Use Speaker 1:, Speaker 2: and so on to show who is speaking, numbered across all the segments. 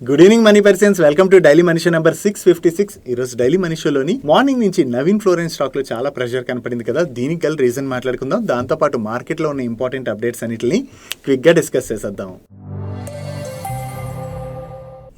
Speaker 1: Good evening money persons, welcome to daily money show number 656. ఈ రోజు daily money షోలోని morning నుంచి Naveen fluorine stock లో చాలా ప్రెషర్ కనపడింది కదా, దీనికి గల రీజన్ మాట్లాడుకుందాం. దాంతో పాటు మార్కెట్ లో ఉన్న ఇంపార్టెంట్ అప్డేట్స్ అన్నిటిని క్విక్ గా డిస్కస్ చేసేద్దాం.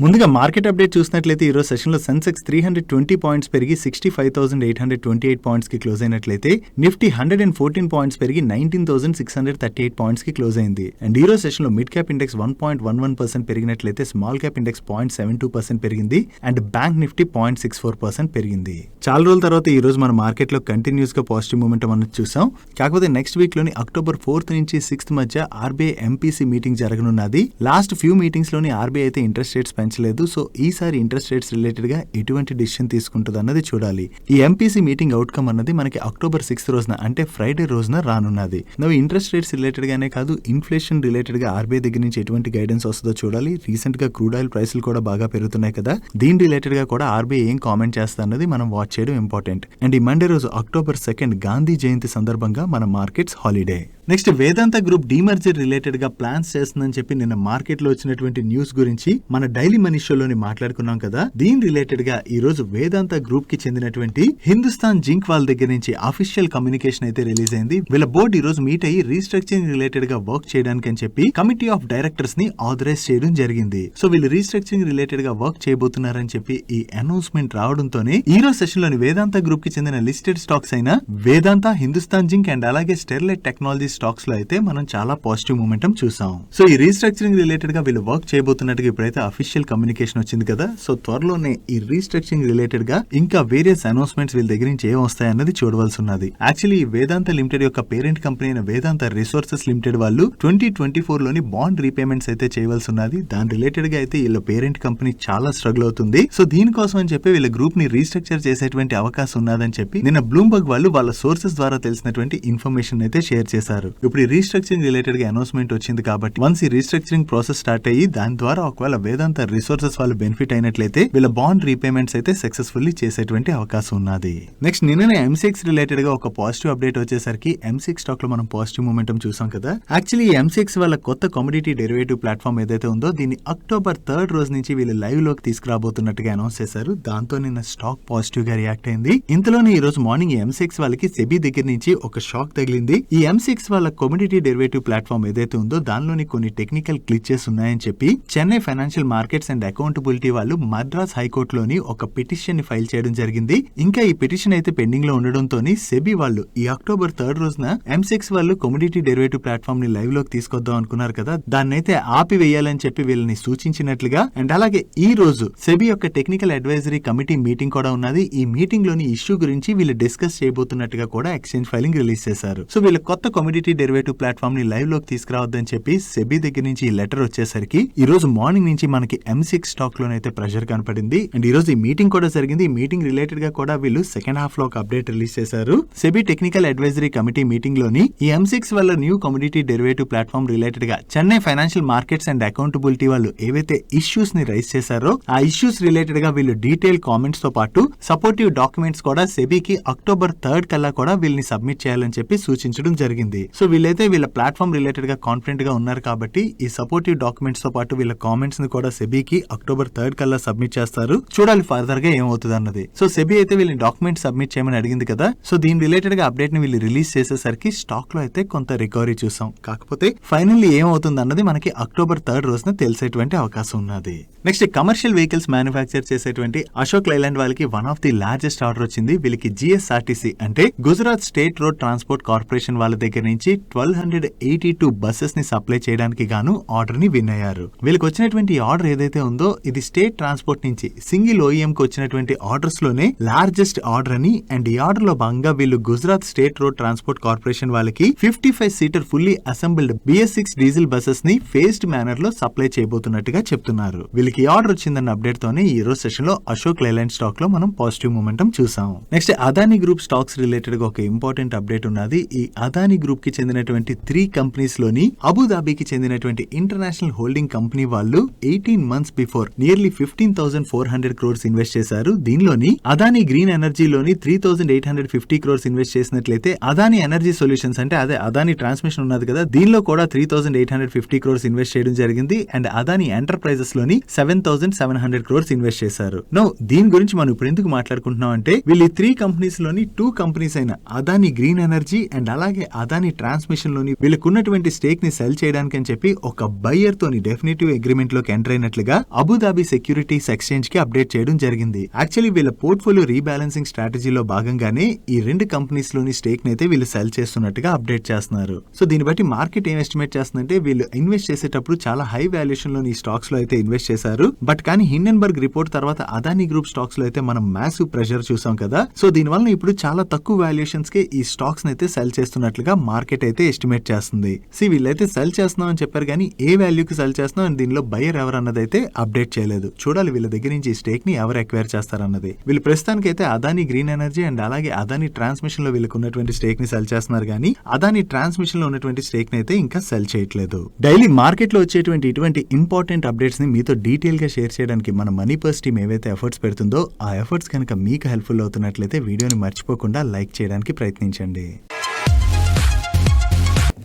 Speaker 1: ముందుగా మార్కెట్ అప్డేట్ చూసినట్లయితే ఈ రోజు సెషన్ లో సెన్సెక్స్ 320 పాయింట్స్ పెరిగి 65,828 పాయింట్స్ కి క్లోజ్ అయినట్లయితే నిఫ్టీ 114 పాయింట్స్ పెరిగి 19,638 పాయింట్స్ కి క్లోజ్ అయింది. అండ్ ఈ రోజు సెషన్ లో మిడ్ క్యాప్ ఇండెక్స్ 1.11% పెరిగినట్లయితే స్మాల్ క్యాప్ ఇండెక్స్ 0.72% పెరిగింది. అండ్ బ్యాంక్ నిఫ్టీ 0.64% పెరిగింది. చాలా రోజుల తర్వాత ఈ రోజు మన మార్కెట్ లో కంటిన్యూస్ గా పాజిటివ్ మూమెంటం అన్నది చూసాం. కాకపోతే నెక్స్ట్ వీక్ లోని అక్టోబర్ 4th నుంచి 6th మధ్య ఆర్బీఐ ఎంపీసీ మీటింగ్ జరగనున్నది. లాస్ట్ ఫ్యూ మీటింగ్స్ లోని ఆర్బీఐ అయితే ఇంట్రెస్ట్ రేట్స్ లేదు. సో ఈసారి ఇంట్రెస్ట్ రేట్స్ రిలేటెడ్ గా ఎటువంటి డిసిషన్ తీసుకుంటుంది అన్నది చూడాలి. ఈ ఎంపీసీ మీటింగ్ అవుట్కమ్ అన్నది మనకి అక్టోబర్ 6th రోజున అంటే ఫ్రైడే రోజున రానున్నది. నవ్వు ఇంట్రెస్ట్ రేట్స్ రిలేటెడ్ గానే కాదు, ఇన్ఫ్లేషన్ రిలేటెడ్ గా ఆర్బీఐ దగ్గర నుంచి ఎటువంటి గైడెన్స్ వస్తుందో చూడాలి. రీసెంట్ గా క్రూడ్ ఆయిల్ ప్రైసులు కూడా బాగా పెరుగుతున్నాయి కదా, దీని రిలేటెడ్ గా కూడా ఆర్బీఐ ఏం కామెంట్ చేస్తా అన్నది మనం వాచ్ చేయడం ఇంపార్టెంట్. అండ్ ఈ మండే రోజు అక్టోబర్ 2nd గాంధీ జయంతి సందర్భంగా మన మార్కెట్స్ హాలిడే. నెక్స్ట్ వేదాంత గ్రూప్ డీమర్జర్ రిలేటెడ్ గా ప్లాన్స్ చేస్తుందని చెప్పి నిన్న మార్కెట్ లో వచ్చినటువంటి న్యూస్ గురించి మన డైలీ మనీ షోలోని మాట్లాడుకున్నాం కదా. దీని రిలేటెడ్ గా ఈ రోజు వేదాంత గ్రూప్ కి చెందినటువంటి హిందుస్థాన్ జింక్ వాళ్ళ దగ్గర నుంచి అఫీషియల్ కమ్యూనికేషన్ అయితే రిలీజ్ అయింది. వీళ్ళ బోర్డు ఈ రోజు మీట్ అయ్యి రీస్ట్రక్చరింగ్ రిలేటెడ్ గా వర్క్ చేయడానికి అని చెప్పి కమిటీ ఆఫ్ డైరెక్టర్స్ ని ఆథరైజ్ చేయడం జరిగింది. సో వీళ్ళు రీస్ట్రక్చరింగ్ రిలేటెడ్ గా వర్క్ చేయబోతున్నారని చెప్పి ఈ అనౌన్స్మెంట్ రావడంతోనే ఈ రోజు సెషన్ లోని వేదాంత గ్రూప్ కి చెందిన లిస్టెడ్ స్టాక్స్ అయిన వేదాంత, హిందుస్థాన్ జింక్ అండ్ అలాగే స్టెర్లైట్ టెక్నాలజీ స్టాక్స్ లో అయితే మనం చాలా పాజిటివ్ మూమెంటం చూసాం. సో ఈ రీస్ట్రక్చరింగ్ రిలేటెడ్ గా వీళ్ళు వర్క్ చేయబోతున్నట్టుగా ఇప్పుడైతే అఫీషియల్ కమ్యూనికేషన్ వచ్చింది కదా. సో త్వరలోనే ఈ రీస్ట్రక్చరింగ్ రిలేటెడ్ గా ఇంకా వేరియస్ అనౌన్స్మెంట్స్ వీళ్ళ దగ్గర నుంచి ఏం వస్తాయన్నది చూడవలసి ఉన్నది. యాక్చువల్లీ ఈ వేదాంత లిమిటెడ్ యొక్క పేరెంట్ కంపెనీ అయిన వేదాంత రిసోర్సెస్ లిమిటెడ్ వాళ్ళు 2024 లోని బాండ్ రీపేమెంట్స్ అయితే చేయవలసి ఉన్నది. దాని రిలేటెడ్ గా అయితే వీళ్ళ పేరెంట్ కంపెనీ చాలా స్ట్రగుల్ అవుతుంది. సో దీనికోసం అని చెప్పి వీళ్ళ గ్రూప్ ని రీస్ట్రక్చర్ చేసేటువంటి అవకాశం ఉన్నదని చెప్పి నిన్న బ్లూంబర్గ్ వాళ్ళు వాళ్ళ సోర్సెస్ ద్వారా తెలిసినటువంటి ఇన్ఫర్మేషన్ అయితే షేర్ చేశారు. ఇప్పుడు రీస్ట్రక్చరింగ్ రిలేటెడ్ గా అనౌన్స్మెంట్ వచ్చింది కాబట్టి వన్స్ ఈ రీస్ట్రక్చరింగ్ ప్రాసెస్ స్టార్ట్ అయ్యి దాని ద్వారా ఒకవేళ వేదాంత రిసోర్సెస్ వాళ్ళు బెనిఫిట్ అయినట్లయితే వీళ్ళ బాండ్ రీపేమెంట్స్ అయితే సక్సెస్ఫుల్లీ చేసేటువంటి అవకాశం ఉన్నది. నెక్స్ట్ నిన్ననే ఎంసీఎక్స్ రిలేటెడ్ గా ఒక పాజిటివ్ అప్డేట్ వచ్చేసరికి ఎంసీఎక్స్ స్టాక్ లో మనం పాజిటివ్ మూమెంటం చూసాం కదా. యాక్చువల్లీ ఎంసీఎక్స్ వాళ్ళ కొత్త కమోడిటీ డెరివేటివ్ ప్లాట్ఫామ్ ఏదైతే ఉందో దీన్ని అక్టోబర్ 3rd రోజు నుంచి వీళ్ళు లైవ్ లోకి తీసుకురాబోతున్నట్టుగా అనౌన్స్ చేశారు. దాంతో నిన్న స్టాక్ పాజిటివ్ గా రియాక్ట్ అయింది. ఇంతలోనే ఈ రోజు మార్నింగ్ ఎంసీఎక్స్ వాళ్ళకి సెబీ దగ్గర నుంచి ఒక షాక్ తగిలింది. ఈ ఎంసీఎక్స్ వాళ్ళ కమోడిటీ డెరివేటివ్ ప్లాట్ఫామ్ ఏదైతే ఉందో దానిలోని కొన్ని టెక్నికల్ గ్లిచెస్ ఉన్నాయని చెప్పి Chennai financial markets and accountability వాళ్ళు మద్రాస్ హైకోర్టులోని ఒక పిటిషన్ ని ఫైల్ చేయడం జరిగింది. ఇంకా ఈ పిటిషన్ అయితే పెండింగ్ లో ఉండడంతో సెబీ వాళ్ళు ఈ అక్టోబర్ 3rd రోజున ఎంసీఎక్స్ వాళ్ళు కమోడిటీ డెరివేటివ్ ప్లాట్ఫామ్ ని లైవ్ లోకి తీసుకొద్దాం అనుకున్నారు కదా, దాన్ని అయితే ఆపివేయాలని చెప్పి వీళ్ళని సూచించినట్లుగా అండ్ అలాగే ఈ రోజు సెబీ యొక్క టెక్నికల్ అడ్వైజరీ కమిటీ మీటింగ్ కూడా ఉన్నది. ఈ మీటింగ్ లోని ఇష్యూ గురించి వీళ్ళు డిస్కస్ చేయబోతున్నట్టుగా కూడా ఎక్స్చేంజ్ ఫైలింగ్ రిలీజ్ చేశారు. సో వీళ్ళ కొత్త కమోడిటీ డెరివేటివ్ ప్లాట్ఫామ్ ని లైవ్ లోకి తీసుకురావద్దని చెప్పి సెబీ దగ్గర నుంచి ఈ లెటర్ వచ్చేసరికి ఈ రోజు మార్నింగ్ నుంచి మనకి ఎంసీఎక్స్ స్టాక్ లోనైతే ప్రెషర్ కనపడింది. అండ్ ఈ రోజు ఈ మీటింగ్ కూడా జరిగింది. ఈ మీటింగ్ రిలేటెడ్ గా కూడా వీళ్ళు సెకండ్ హాఫ్ లో ఒక అప్డేట్ రిలీజ్ చేశారు. SEBI technical advisory committee meeting లోని ఈ ఎంసీఎక్స్ వల్ల new commodity derivative platform related గా Chennai financial markets and accountability వాళ్ళు ఏవైతే ఇష్యూస్ ని రైజ్ చేశారో ఆ ఇష్యూస్ రిలేటెడ్ గా వీళ్ళు డీటెయిల్ కామెంట్స్ తో పాటు సపోర్టివ్ డాక్యుమెంట్స్ కూడా సెబీకి అక్టోబర్ 3rd కల్లా కూడా వీళ్ళని సబ్మిట్ చేయాలని చెప్పి సూచించడం జరిగింది. సో వీళ్ళైతే వీళ్ళ ప్లాట్ఫామ్ రిలేటెడ్ గా కాన్ఫిడెంట్ గా ఉన్నారు కాబట్టి ఈ సపోర్టివ్ డాక్యుమెంట్స్ తో పాటు వీళ్ళ కామెంట్స్ ని కూడా సెబీకి అక్టోబర్ 3rd కల్లా సబ్మిట్ చేస్తారు. చూడాలి ఫర్దర్ గా ఏమవుతుంది అన్నది. సో సెబీ అయితే వీళ్ళని డాక్యుమెంట్స్ సబ్మిట్ చేయమని అడిగింది కదా. సో దీని రిలేటెడ్ గా అప్డేట్ ని వీళ్ళు రిలీజ్ చేసేసరికి స్టాక్ లో అయితే కొంత రికవరీ చూసాం. కాకపోతే ఫైనల్లీ ఏమవుతుంది అన్నది మనకి అక్టోబర్ 3rd రోజున తెలిసేటువంటి అవకాశం ఉన్నది. నెక్స్ట్ కమర్షియల్ వెహికల్స్ మ్యానుఫ్యాక్చర్ చేసేటువంటి అశోక్ లైలాండ్ వాళ్ళకి one of the largest order వచ్చింది. వీళ్ళకి జిఎస్ఆర్టీసీ అంటే Gujarat state road transport corporation వాళ్ళ దగ్గర నుంచి 1282 బస్సెస్ ని సప్లై చేయడానికి గాను ఆర్డర్ ని విన్ అయ్యారు. వీళ్ళకి వచ్చినటువంటి ఆర్డర్ ఏదైతే ఉందో ఇది స్టేట్ ట్రాన్స్పోర్ట్ నుంచి సింగిల్ ఓఈఎం కి వచ్చినటువంటి ఆర్డర్స్ లోనే లార్జెస్ట్ ఆర్డర్ అని. అండ్ ఈ ఆర్డర్ లో భాగంగా వీళ్ళు Gujarat state road transport corporation వాళ్ళకి 55 seater fully assembled BS6 diesel buses ని ఫేస్డ్ మేనర్ లో సప్లై చేయబోతున్నట్టుగా చెప్తున్నారు. వీళ్ళకి ఆర్డర్ వచ్చిందన్న అప్డేట్ తోనే ఈ రోజు సెషన్ లో అశోక్ లైలాండ్ స్టాక్ లో మనం పాజిటివ్ మూమెంటం చూసాం. Next Adani group stocks related గా ఒక ఇంపార్టెంట్ అప్డేట్ ఉన్నది. ఈ అదానీ గ్రూప్ కి చెందినటువంటి 3 కంపెనీస్ లోని అబుదాబికి చెందినటువంటి ఇంటర్నేషనల్ హోల్డింగ్ కంపెనీ వాళ్ళు 18 months before nearly 15,400 crores invest చేశారు. దీనిలోని అదాని గ్రీన్ ఎనర్జీలోని 3,850 crores ఇన్వెస్ట్ చేసినట్లయితే అదాని ఎనర్జీ సొల్యూషన్స్ అంటే అదే అదాని ట్రాన్స్మిషన్ ఉన్నది కదా, దీనిలో కూడా 3,850 crores ఇన్వెస్ట్ చేయడం జరిగింది. అండ్ అదాని ఎంటర్ప్రైజెస్ లోని 7,700 crores ఇన్వెస్ట్ చేశారు. నో దీని గురించి మనం ఇప్పుడు ఎందుకు మాట్లాడుకుంటున్నాం అంటే వీళ్ళు ఈ 3 కంపెనీస్ లోని 2 కంపెనీస్ అయిన అదాని గ్రీన్ ఎనర్జీ అండ్ అలాగే అదాని ట్రాన్స్మిషన్ లోని వీళ్ళకున్నటువంటి స్టేక్ ని సెల్ చేయడానికి అని చెప్పి ఒక బయ్యర్ తోని డెఫినిటివ్ అగ్రిమెంట్ లోకి ఎంటర్ అయినట్లుగా అబుదాబి సెక్యూరిటీస్ ఎక్స్చేంజ్ కి అప్డేట్ చేయడం జరిగింది. యాక్చువల్లీ వీళ్ళ పోర్ట్ఫోలియో రీబ్యాలెన్సింగ్ స్ట్రాటజీలో భాగంగానే ఈ 2 కంపెనీస్ లోని స్టేక్ ని అయితే వీళ్ళు సెల్ చేస్తున్నట్టుగా అప్డేట్ చేస్తున్నారు. సో దీన్ని బట్టి మార్కెట్ ఏం ఎస్టిమేట్ చేస్తుందంటే వీళ్ళు ఇన్వెస్ట్ చేసేటప్పుడు చాలా హై వాల్యుయేషన్ లోని స్టాక్స్ లో అయితే ఇన్వెస్ట్ చేశారు. బట్ కానీ హిండెన్బర్గ్ రిపోర్ట్ తర్వాత అదాని గ్రూప్ స్టాక్స్ లో అయితే మనం మ్యాసివ్ ప్రెషర్ చూసాం కదా. సో దీని వల్ల ఇప్పుడు చాలా తక్కువ వాల్యుయేషన్స్ కి ఈ స్టాక్స్ అయితే సెల్ చేస్తున్నట్లుగా మార్కెట్ అయితే ఎస్టిమేట్ చేస్తుంది. వీళ్ళైతే సెల్ చేస్తున్నాం అని చెప్పారు కానీ ఏ వాల్యూకి సెల్ చేస్తున్నాం అండ్ దీనిలో బయర్ ఎవరు అన్నది అయితే అప్డేట్ చేయలేదు. చూడాలి వీళ్ళ దగ్గర నుంచి ఈ స్టేక్ ని ఎవరు ఎక్వైర్ చేస్తారన్నది. వీళ్ళు ప్రస్తుతానికి అయితే అదాని గ్రీన్ ఎనర్జీ అండ్ అలాగే అదాని ట్రాన్స్మిషన్ లో వీళ్ళకి ఉన్నటువంటి స్టేక్ ని సెల్ చేస్తున్నారు కానీ అదాని ట్రాన్స్మిషన్ లో ఉన్నటువంటి స్టేక్ ని అయితే ఇంకా సెల్ చేయట్లేదు. డైలీ మార్కెట్ లో వచ్చేటువంటి ఇటువంటి ఇంపార్టెంట్ అప్డేట్స్ ని మీతో డీటెయిల్ గా షేర్ చేయడానికి మన మనీ పర్స్ టీమ్ ఏవైతే ఎఫర్ట్స్ పెడుతుందో ఆ ఎఫర్ట్స్ కనుక మీకు హెల్ప్ఫుల్ అవుతున్నట్లయితే వీడియోని మర్చిపోకుండా లైక్ చేయడానికి ప్రయత్నించండి.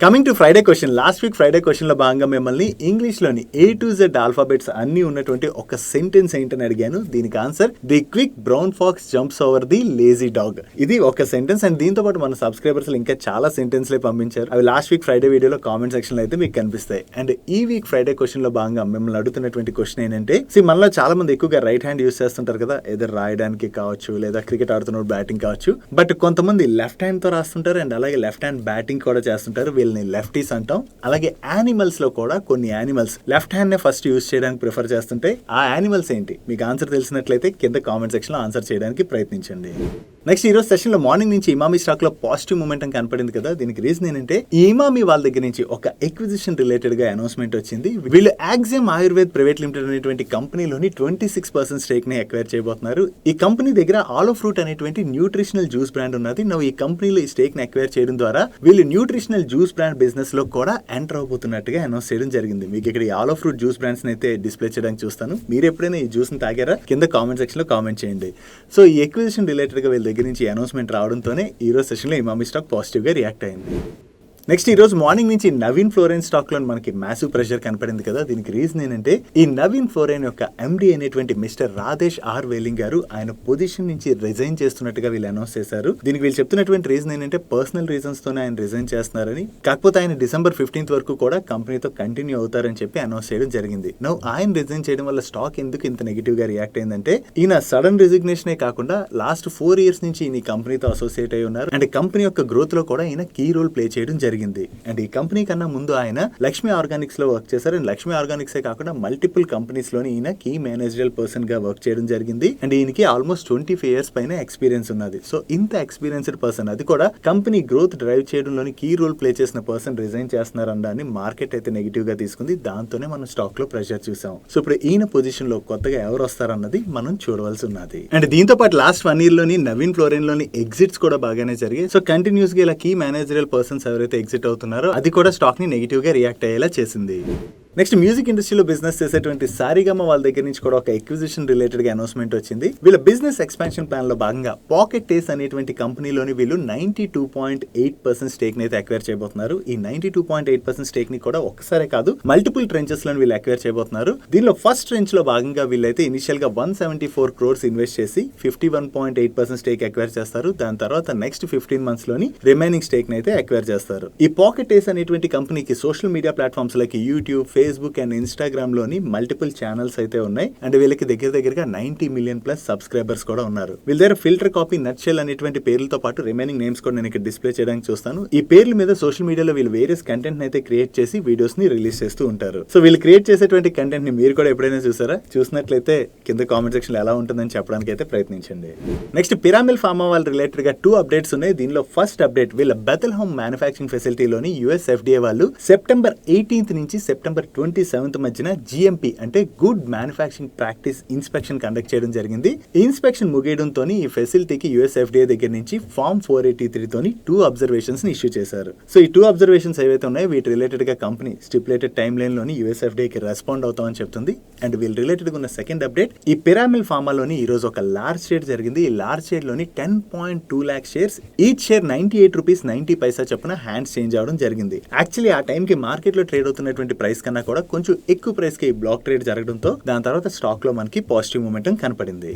Speaker 1: Coming to Friday question. Last week Friday question లో భాగంగా మిమ్మల్ని ఇంగ్లీష్ లోని A to Z ఆల్ఫాబెట్స్ అన్ని ఉన్నటువంటి ఒక సెంటెన్స్ ఏంటని అడిగాను. దీనికి answer the quick brown fox jumps over the lazy dog. ఇది ఒక సెంటెన్స్. అండ్ దీంతో పాటు మన సబ్స్క్రైబర్స్ ఇంకా చాలా సెంటెన్స్ లే పంపించారు. అవి లాస్ట్ వీక్ ఫ్రైడే వీడియోలో కామెంట్ సెక్షన్ లో అయితే మీకు కనిపిస్తాయి. అండ్ ఈ వీక్ ఫ్రైడే క్వశ్చన్ లో భాగంగా మిమ్మల్ని అడుగుతున్నటువంటి క్వశ్చన్ ఏంటంటే మనలో చాలా మంది ఎక్కువగా రైట్ హ్యాండ్ యూస్ చేస్తుంటారు కదా, ఏదో రాయడానికి కావచ్చు లేదా క్రికెట్ ఆడుతున్నప్పుడు బ్యాటింగ్ కావచ్చు. బట్ కొంతమంది లెఫ్ట్ హ్యాండ్ తో రాస్తుంటారు అండ్ అలాగే లెఫ్ట్ హ్యాండ్ బ్యాటింగ్ కూడా చేస్తుంటారు. వీళ్ళని లెఫ్టీస్ అంటాం. అలాగే యానిమల్స్ లో కూడా కొన్ని యానిమల్స్ లెఫ్ట్ హ్యాండ్ నే ఫస్ట్ యూజ్ చేయడానికి ప్రిఫర్ చేస్తుంటాయి. ఆ యానిమల్స్ ఏంటి మీకు ఆన్సర్ తెలిసినట్లయితే కింద కామెంట్ సెక్షన్ లో ఆన్సర్ చేయడానికి ప్రయత్నించండి. నెక్స్ట్ ఈ రోజు సెషన్ లో మార్నింగ్ నుంచి ఇమామి స్టాక్ లో పాజిటివ్ మూమెంటం కనపడింది కదా. దీనికి రీజన్ ఏంటంటే ఈ ఇమామి వాళ్ళ దగ్గర నుంచి ఒక ఎక్విజిషన్ రిలేటెడ్ గా అనౌన్స్మెంట్ వచ్చింది. వీళ్ళు యాక్సిమ్ ఆయుర్వేద్ ప్రైవేట్ లిమిటెడ్ అనేటువంటి కంపెనీలోని 26% స్టేక్ ని అక్వైర్ చేయబోతున్నారు. ఈ కంపెనీ దగ్గర ఆలో ఫ్రూట్ అనేటువంటి న్యూట్రిషనల్ జ్యూస్ బ్రాండ్ ఉన్నది. ఈ కంపెనీలో ఈ స్టేక్ ని అక్వైర్ చేయడం ద్వారా వీళ్ళు న్యూట్రిషనల్ జ్యూస్ బ్రాండ్ బిజినెస్ లో కూడా ఎంటర్ అవబోతున్నట్టుగా అనౌన్స్ చేయడం జరిగింది. మీకు ఇక్కడ ఈ ఆలో ఫ్రూట్ జ్యూస్ బ్రాండ్స్ అయితే డిస్ప్లే చేయడానికి చూస్తాను. మీరు ఎప్పుడైనా ఈ జ్యూస్ ని తాగారా కింద కామెంట్ సెక్షన్ లో కామెంట్ చేయండి. సో ఈ ఎక్విజిషన్ రిలేటెడ్ గా వీళ్ళ దగ్గర నుంచి అనౌన్స్మెంట్ రావడంతోనే ఈ రోజు సెషన్ లో ఇమామి స్టాక్ పాజిటివ్ గా రియాక్ట్ అయింది. నెక్స్ట్ ఈ రోజు మార్నింగ్ నుంచి నవీన్ ఫ్లోరైన్ స్టాక్ లో మనకి మ్యాసివ్ ప్రెషర్ కనపడింది కదా. దీనికి రీజన్ ఏంటంటే ఈ నవీన్ ఫ్లోరైన్ యొక్క ఎండి అయినటువంటి మిస్టర్ రాధేష్ ఆర్ వేలింగ్ గారు ఆయన పొజిషన్ నుంచి రిజైన్ చేస్తున్నట్టుగా వీళ్ళు అనౌన్స్ చేశారు. దీనికి వీళ్ళు చెప్తున్నటువంటి రీజన్ ఏంటంటే పర్సనల్ రీజన్స్ తోనే ఆయన రిజైన్ చేస్తున్నారని, కాకపోతే ఆయన December 15th వరకు కూడా కంపెనీతో కంటిన్యూ అవుతారని చెప్పి అనౌన్స్ చేయడం జరిగింది. ఆయన రిజైన్ చేయడం వల్ల స్టాక్ ఎందుకు ఇంత నెగిటివ్ గా రియాక్ట్ అయిందంటే ఈయన సడన్ రిజిగ్నేషనే కాకుండా లాస్ట్ 4 years నుంచి ఈయన కంపెనీతో అసోసియేట్ అయి ఉన్నారు. అండ్ కంపెనీ యొక్క గ్రోత్ లో కూడా ఈయన కీ రోల్ ప్లే చేయడం జరిగింది. అండ్ ఈ కంపెనీ కన్నా ముందు ఆయన లక్ష్మీ ఆర్గానిక్స్ లో వర్క్ చేశారు. అండ్ లక్ష్మీ ఆర్గానిక్స్ కాకుండా మల్టిపుల్ కంపెనీస్ లోని ఈయన కీ మేనేజరల్ పర్సన్ గా వర్క్ చేయడం జరిగింది. అండ్ ఈయనకి ఆల్మోస్ట్ 25 years పైన ఎక్స్పీరియన్స్ ఉన్నది. సో ఇంత ఎక్స్పీరియన్స్డ్ పర్సన్, అది కూడా కంపెనీ గ్రోత్ డ్రైవ్ చేయడంలోని కీ రోల్ ప్లే చేసిన పర్సన్ రిజైన్ చేస్తున్నారని మార్కెట్ అయితే నెగిటివ్ గా తీసుకుంది. దాంతోనే మనం స్టాక్ లో ప్రెషర్ చూసాం. సో ఇప్పుడు ఈయన పొజిషన్ లో కొత్తగా ఎవరు వస్తారన్నది మనం చూడవలసి ఉన్నది. అండ్ దీంతో పాటు లాస్ట్ 1 year లోని నవీన్ ఫ్లోరైన్ లోని ఎగ్జిట్స్ కూడా బాగానే జరిగాయి. సో కంటిన్యూస్ గా ఇలా కీ మేనేజరల్ పర్సన్స్ ఎవరైతే ఎగ్జిట్ అవుతున్నారో అది కూడా స్టాక్ ని నెగిటివ్ గా రియాక్ట్ అయ్యేలా చేసింది. నెక్స్ట్ మ్యూజిక్ ఇండస్ట్రీలో బిజినెస్ చేసేటువంటి సారిగమ వాళ్ళ దగ్గర నుంచి కూడా ఒక ఎక్విజిషన్ రిలేటెడ్ గా అనౌన్స్మెంట్ వచ్చింది. వీళ్ళ బిజినెస్ ఎక్స్పాన్షన్ ప్లాన్ లో భాగంగా పాకెట్ టేస్ అనేటువంటి కంపెనీలోని వీళ్ళు 92.8% స్టేక్ ని అయితే అక్వైర్ చేయబోతున్నారు. ఈ 92.8% స్టేక్ ని కూడా ఒక్కసారే కాదు మల్టిపుల్ ట్రెంచెస్ లో వీళ్ళు అక్వైర్ చేయబోతున్నారు. దీనిలో ఫస్ట్ ట్రెంచ్ లో భాగంగా వీళ్ళైతే ఇనిషియల్ గా 174 crores ఇన్వెస్ట్ చేసి 51.8% స్టేక్ అక్వైర్ చేస్తారు. దాని తర్వాత నెక్స్ట్ 15 months లోని రిమైనింగ్ స్టేక్ ని అయితే అక్వైర్ చేస్తారు. ఈ పాకెట్ టేస్ అనేటువంటి కంపెనీకి social media platforms like YouTube, Facebook and Instagram లోని మల్టిపుల్ ఛానల్స్ అయితే ఉన్నాయి. అండ్ వీళ్ళకి దగ్గరగా 90 million+ సబ్స్క్రైబర్స్ కూడా ఉన్నారు. వీళ్ళ దగ్గర ఫిల్టర్ కాపీ, నట్షెల్ అనేటువంటి పేర్లతో పాటు రిమైనింగ్ నేమ్స్ కూడా నేను ఇక్కడ డిస్ప్లే చేయడానికి చూస్తాను. ఈ పేర్ల మీద సోషల్ మీడియాలో వీళ్ళు వేరియస్ కంటెంట్ అయితే క్రియేట్ చేసి వీడియోస్ ని రిలీజ్ చేస్తూ ఉంటారు. సో వీళ్ళు క్రియేట్ చేసేటువంటి కంటెంట్ ని మీరు కూడా ఎప్పుడైనా చూసారా? చూసినట్లయితే కింద కామెంట్ సెక్షన్ లో ఎలా ఉంటుందని చెప్పడానికి అయితే ప్రయత్నించండి. నెక్స్ట్ పిరామిల్ ఫార్మా వాళ్ళ రిలేటెడ్ గా 2 అప్డేట్స్ ఉన్నాయి. దీనిలో ఫస్ట్ అప్డేట్ వీళ్ళ బెథెల్ హోమ్ మ్యానుఫ్యాక్చరింగ్ ఫెసిలిటీలోని USFDA వాళ్ళు September 18th నుంచి September 27th మధ్యన GMP అంటే good manufacturing practice inspection conduct చేయడం జరిగింది. ఈ ఇన్స్పెక్షన్ ముగియడంతో ఈ ఫెసిలిటీకి USFDA దగ్గర నుంచి ఫార్మ్ 483 తోని 2 అబ్జర్వేషన్స్ ని ఇష్యూ చేశారు. సో ఈ 2 అబ్జర్వేషన్స్ ఏవైతే ఉన్నాయో వీటి రిలేటెడ్ గా కంపెనీ స్టిపులేటెడ్ టైమ్ లైన్ లోని USFDA కి రెస్పాండ్ అవుతామని చెప్తుంది. అండ్ వీళ్ళు రిలేటెడ్ గా ఉన్న సెకండ్ అప్డేట్, ఈ పిరామిల్ ఫార్మాలోని ఈ రోజు ఒక లార్జ్ షేర్ జరిగింది. ఈ లార్జ్ షేర్ లోని 10.2 lakh shares, each share 98 rupees 90 పైసా చొప్పున హ్యాండ్స్ చేంజ్ అవడం జరిగింది. యాక్చువల్లీ ఆ టైం కి మార్కెట్ లో ట్రేడ్ అవుతున్నటువంటి ప్రైస్ కన్నా కూడా కొంచెం ఎక్కువ ప్రైస్ కి బ్లాక్ ట్రేడ్ జరగడంతో దాని తర్వాత స్టాక్ లో మనకి పాజిటివ్ మూమెంటం కనపడింది.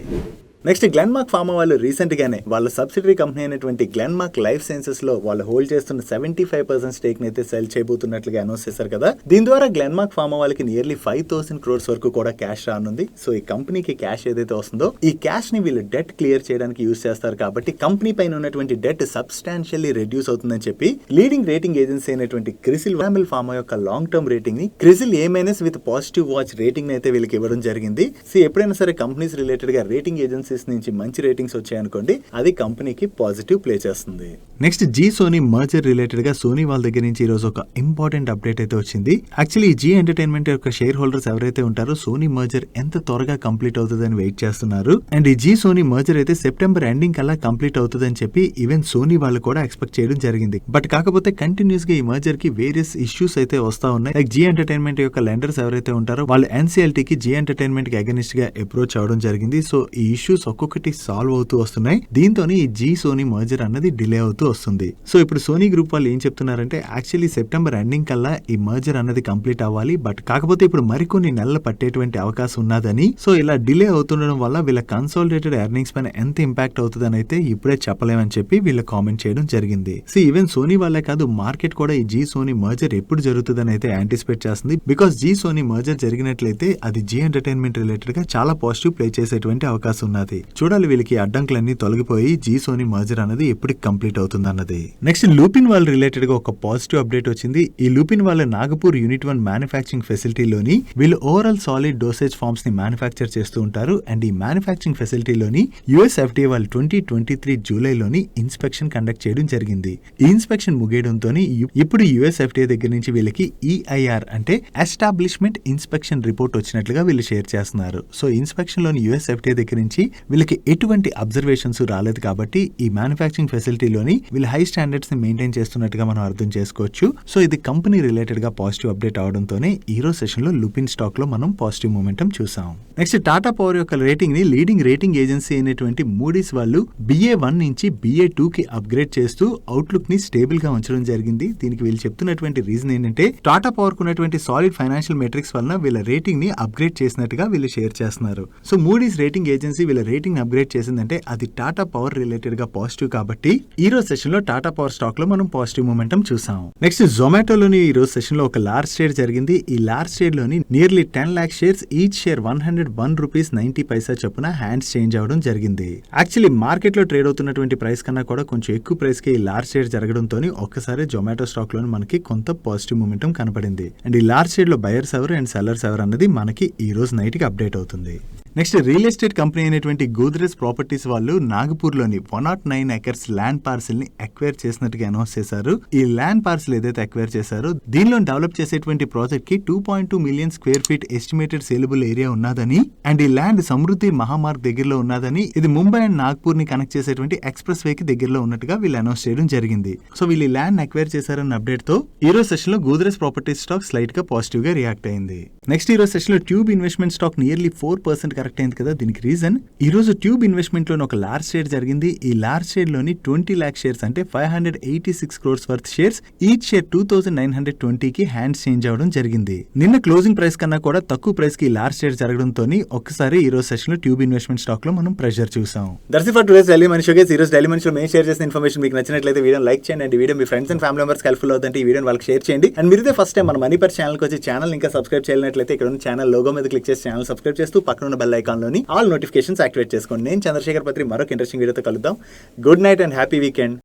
Speaker 1: నెక్స్ట్ గ్లెన్మార్క్ ఫార్మా వాళ్ళు రీసెంట్ గానే వాళ్ళ సబ్సిడరీ కంపెనీ అయినటువంటి గ్లెన్మార్క్ లైఫ్ సైన్సెస్ లో వాళ్ళు హోల్డ్ చేస్తున్న 75% స్టేక్ అయితే సెల్ చేయబోతున్నట్లుగా అనౌన్స్ చేశారు కదా. దీని ద్వారా గ్లెన్మార్క్ ఫార్మా వాళ్ళకి నియర్లీ 5,000 crores వరకు కూడా క్యాష్ రానుంది. సో ఈ కంపెనీకి క్యాష్ ఏదైతే వస్తుందో ఈ క్యాష్ ని వీళ్ళు డెట్ క్లియర్ చేయడానికి యూజ్ చేస్తారు కాబట్టి కంపెనీ పైన ఉన్నటువంటి డెట్ సబ్స్టాన్షియల్లీ రెడ్యూస్ అవుతుందని చెప్పి లీడింగ్ రేటింగ్ ఏజెన్సీ అయినటువంటి క్రిసిల్ ఫార్మా యొక్క లాంగ్ టర్మ్ రేటింగ్ ని CRISIL A- with positive watch rating అయితే వీళ్ళకి ఇవ్వడం జరిగింది. సో ఎప్పుడైనా సరే కంపెనీస్ రిలేటెడ్ గా రేటింగ్ ఏజెన్సీస్ నుంచి మంచి రేటింగ్స్ వచ్చాయనుకోండి, అది కంపెనీకి పాజిటివ్ ప్లే చేస్తుంది. నెక్స్ట్ Sony మర్జర్ రిలేటెడ్ గా సోనీ వాళ్ళ దగ్గర నుంచి ఈ రోజు ఒక ఇంపార్టెంట్ అప్డేట్ అయితే వచ్చింది. యాక్చువల్లీ ఈ ఎంటర్టైన్మెంట్ యొక్క షేర్ హోల్డర్స్ ఎవరైతే ఉంటారో సోనీ మర్జర్ ఎంత త్వరగా కంప్లీట్ అవుతుందని వెయిట్ చేస్తున్నారు. అండ్ ఈ సోనీ మర్జర్ అయితే సెప్టెంబర్ ఎండింగ్ కల్లా కంప్లీట్ అవుతుందని చెప్పి ఈవెన్ సోనీ వాళ్ళు కూడా ఎక్స్పెక్ట్ చేయడం జరిగింది. బట్ కాకపోతే కంటిన్యూస్ గా ఈ మర్జర్ కి వేరియస్ ఇష్యూస్ అయితే వస్తా ఉన్నాయి. లైక్ ఎంటర్టైన్మెంట్ యొక్క లెండర్స్ ఎవరైతే ఉంటారో వాళ్ళు NCLT కి ఎంటర్టైన్మెంట్ కి అగెనిస్ట్ గా అప్రోచ్ అవడం జరిగింది. సో ఈ ఇష్యూస్ ఒక్కొక్కటి సాల్వ్ అవుతూ వస్తున్నాయి. దీంతోనే ఈ సోనీ మర్జర్ అన్నది డిలే అవుతూ వస్తుంది. సో ఇప్పుడు సోనీ గ్రూప్ వాళ్ళు ఏం చెప్తున్నారంటే యాక్చువల్లీ సెప్టెంబర్ ఎండింగ్ కల్లా ఈ మర్జర్ అన్నది కంప్లీట్ అవ్వాలి. బట్ కాకపోతే ఇప్పుడు మరికొన్ని నెలలు పట్టేటువంటి అవకాశం ఉన్నదని, సో ఇలా డిలే అవుతుండడం వల్ల వీళ్ళ కన్సాలిడేటెడ్ ఎర్నింగ్స్ పైన ఎంత ఇంపాక్ట్ అవుతుందని అయితే ఇప్పుడే చెప్పలేమని చెప్పి వీళ్ళు కామెంట్ చేయడం జరిగింది. సో ఈవెన్ సోనీ వాళ్ళే కాదు, మార్కెట్ కూడా ఈ సోనీ మర్జర్ ఎప్పుడు జరుగుతుందని అయితే యాంటిసిపేట్ చేస్తుంది. బికాస్ సోనీ మర్జర్ జరిగినట్లయితే అది ఎంటర్టైన్మెంట్ రిలేటెడ్ గా చాలా పాజిటివ్ ప్లే చేసేటువంటి అవకాశం ఉన్నది. చూడాలి వీళ్ళకి అడ్డంకులన్నీ తొలగిపోయి సోనీ మర్జర్ అనేది ఎప్పటికి కంప్లీట్ అవుతుంది అన్నది. నెక్స్ట్ లూపిన్ వాళ్ళ రిలేటెడ్ గా ఒక పాజిటివ్ అప్డేట్ వచ్చింది. ఈ లూపిన్ వాళ్ళ నాగపూర్ యూనిట్ 1 మ్యానుఫ్యాక్చరింగ్ ఫెసిలిటీలోని వీళ్ళు ఓవరాల్ సాలిడ్ డోసేజ్ ఫార్మ్స్ ని మ్యానుఫ్యాక్చర్ చేస్తూ ఉంటారు. అండ్ ఈ మ్యానుఫ్యాక్చరింగ్ ఫెసిలిటీలోని USFDA వాళ్ళు 2023 జూలైలోని ఇన్స్పెక్షన్ కండక్ట్ చేయడం జరిగింది. ఈ ఇన్స్పెక్షన్ ముగియడంతో ఇప్పుడు USFDA దగ్గర నుంచి వీళ్ళకి EIR అంటే ఎస్టాబ్లిష్మెంట్ ఇన్స్పెక్షన్ రిపోర్ట్ వచ్చినట్లుగా వీళ్ళు షేర్ చేస్తున్నారు. సో ఇన్స్పెక్షన్ లోని USFDA దగ్గర నుంచి వీళ్ళకి ఎటువంటి అబ్జర్వేషన్స్ రాలేదు కాబట్టి ఈ మ్యానుఫ్యాక్చరింగ్ ఫెసిలిటీలోని వీళ్ళు హై స్టాండర్డ్స్ ని మెయింటైన్ చేస్తున్నట్టుగా మనం అర్థం చేసుకోవచ్చు. సో ఇది కంపెనీ రిలేటెడ్ గా పాజిటివ్ అప్డేట్ అవడంతోనే ఈ రోజు సెషన్ లో లుపిన్ స్టాక్ లో మనం పాజిటివ్ మూమెంటం చూసాం. నెక్స్ట్ టాటా పవర్ యొక్క రేటింగ్ ని లీడింగ్ రేటింగ్ ఏజెన్సీ అయినటువంటి మూడీస్ వాళ్ళు BA1 నుంచి BA2 కి అప్గ్రేడ్ చేస్తూ అవుట్లుక్ ని స్టేబుల్ గా ఉంచడం జరిగింది. దీనికి వీళ్ళు చెప్తున్నటువంటి రీజన్ ఏంటంటే టాటా పవర్ కున్నటువంటి సాలిడ్ ఫైనాన్షియల్ మెట్రిక్స్ వలన వీళ్ళ రేటింగ్ ని అప్గ్రేడ్ చేసినట్టుగా వీళ్ళు షేర్ చేస్తున్నారు. సో మూడీస్ రేటింగ్ ఏజెన్సీ వీళ్ళ రేటింగ్ అప్గ్రేడ్ చేసిందంటే అది టాటా పవర్ రిలేటెడ్ గా పాజిటివ్ కాబట్టి ఈ రోజు సెషన్ లో టాటా పవర్ స్టాక్ లో మనం పాజిటివ్ మూమెంటం చూసాం. నెక్స్ట్ జొమాటోలోని ఈ రోజు సెషన్ లో ఒక లార్జ్ షేర్ జరిగింది. ఈ లార్జ్ షేర్ లోని nearly 10 lakh shares, each share 101 rupees 90 పైసా చొప్పున హ్యాండ్స్ చేంజ్ అవడం జరిగింది. యాక్చువల్లీ మార్కెట్ లో ట్రేడ్ అవుతున్నటువంటి ప్రైస్ కన్నా కూడా కొంచెం ఎక్కువ ప్రైస్ కి ఈ లార్జ్ షేర్ జరగడంతో ఒక్కసారి జొమాటో స్టాక్ లోని మనకి కొంత పాజిటివ్ మూమెంటం కనపడింది. అండ్ ఈ లార్జ్ షేర్ లో బయర్స్ ఎవరు అండ్ సెల్లర్స్ ఎవరు అన్నది మనకి ఈ రోజు నైట్ కి అప్డేట్ అవుతుంది. నెక్స్ట్ రియల్ ఎస్టేట్ కంపెనీ అయినటువంటి గోద్రేజ్ ప్రాపర్టీస్ వాళ్ళు నాగపూర్ లోని 109 acres ల్యాండ్ పార్సిల్ ని అక్వైర్ చేసినట్టుగా అనౌన్స్ చేశారు. ఈ ల్యాండ్ పార్సిల్ ఏదైతే అక్వైర్ చేశారో దీనిలో డెవలప్ చేసేటువంటి ప్రాజెక్ట్ కి 2.2 million square feet estimated saleable area ఉన్నదని అండ్ ఈ ల్యాండ్ సమృద్ధి మహామార్గ్ దగ్గరలో ఉన్నదని, ఇది ముంబై అండ్ నాగ్పూర్ ని కనెక్ట్ చేసేటువంటి ఎక్స్ప్రెస్ వే కి దగ్గరలో ఉన్నట్టుగా వీళ్ళు అనౌన్స్ చేయడం జరిగింది. సో వీళ్ళు ఈ ల్యాండ్ అక్వైర్ చేశారన్న అప్డేట్ తో ఈ రోజు సెషన్ లో గోద్రేజ్ ప్రాపర్టీస్ స్టాక్ స్లైట్ గా పాజిటివ్ గా రియాక్ట్ అయింది. నెక్స్ట్ ఈ రోజు సెషన్ లో tube investment stock nearly 4% correct అయింది కదా. దీనికి రీజన్ ఈ రోజు ట్యూబ్ ఇన్వెస్ట్మెంట్ లోని ఒక లార్జ్ షేర్ జరిగింది. ఈ లార్జ్ షేర్ లోని 20 lakh షేర్స్ అంటే 586 crores worth shares, each share 2920 కి హ్యాండ్స్ చేంజ్ అవడం జరిగింది. నిన్న క్లోజింగ్ ప్రైస్ కన్నా కూడా తక్కువ ప్రైస్ కి లార్జ్ షేర్ జరగడంతో ఒక్కసారి ఈ రోజు సెషన్ లో ట్యూబ్ ఇన్వెస్ట్మెంట్ స్టాక్ లో మనం ప్రెషర్ చూసాం. That's it for today's daily money show guys. ఈ రోజు డైలీ మనీ షో మేము షేర్ చేసిన ఇన్ఫర్మేషన్ మీకు నచ్చినట్లయితే వీడియో లైక్ చేయండి and video me friends and family members helpful అవుతుంటే ఈ వీడియో వాళ్ళకి షేర్ చేయండి. అండ్ మీరు ఫస్ట్ టైం మన మనీ పర్ ఛానల్ కి వచ్చి ఛానల్ ఇంకా సబ్స్క్రైబ్ చేయనట్లయితే ఇక్కడ ఉన్న ఛానల్ లోగో మీద క్లిక్ చేసి ఛానల్ సబ్స్క్రైబ్ చేస్తూ పక్కన ఉన్న బెల్ ఐకాన్ లోని ఆల్ నోటిఫికేషన్స్ యాక్టివేట్ చేసుకోండి. నేను చంద్రశేఖర్ పత్రి మరొక ఇంట్రెస్టింగ్ వీడియోతో కలుద్దాం. Good night and happy weekend.